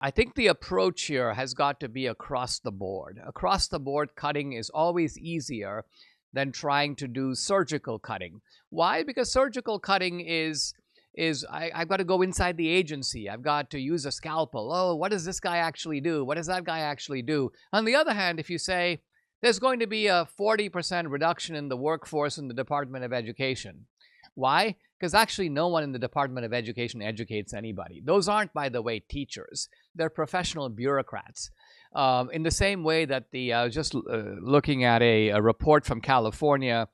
I think the approach here has got to be across the board. Across the board cutting is always easier than trying to do surgical cutting. Why? Because surgical cutting I've got to go inside the agency. I've got to use a scalpel. Oh, what does this guy actually do? What does that guy actually do? On the other hand, if you say there's going to be a 40% reduction in the workforce in the Department of Education. Why? Because actually no one in the Department of Education educates anybody. Those aren't, by the way, teachers. They're professional bureaucrats. In the same way that looking at a report from California.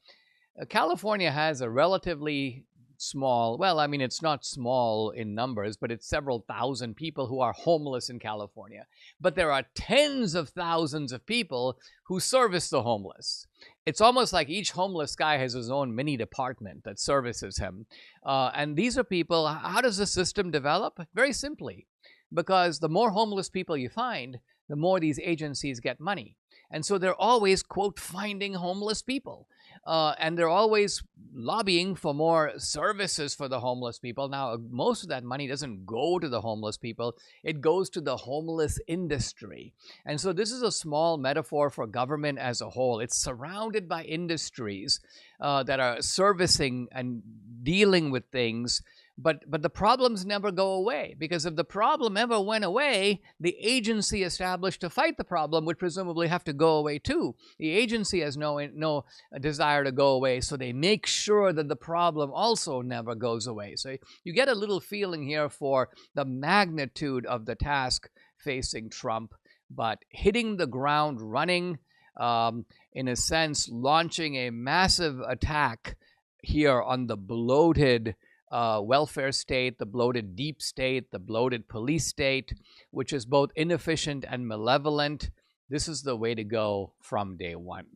California has a relatively small, well, I mean, it's not small in numbers, but it's several thousand people who are homeless in California. But there are tens of thousands of people who service the homeless. It's almost like each homeless guy has his own mini department that services him. And these are people, how does the system develop? Very simply, because the more homeless people you find, the more these agencies get money. And so they're always, quote, finding homeless people. And they're always lobbying for more services for the homeless people. Now, most of that money doesn't go to the homeless people. It goes to the homeless industry. And so this is a small metaphor for government as a whole. It's surrounded by industries that are servicing and dealing with things. But the problems never go away, because if the problem ever went away, the agency established to fight the problem would presumably have to go away too. The agency has no desire to go away, so they make sure that the problem also never goes away. So you get a little feeling here for the magnitude of the task facing Trump, but hitting the ground running, in a sense, launching a massive attack here on the bloated welfare state, the bloated deep state, the bloated police state, which is both inefficient and malevolent. This is the way to go from day one.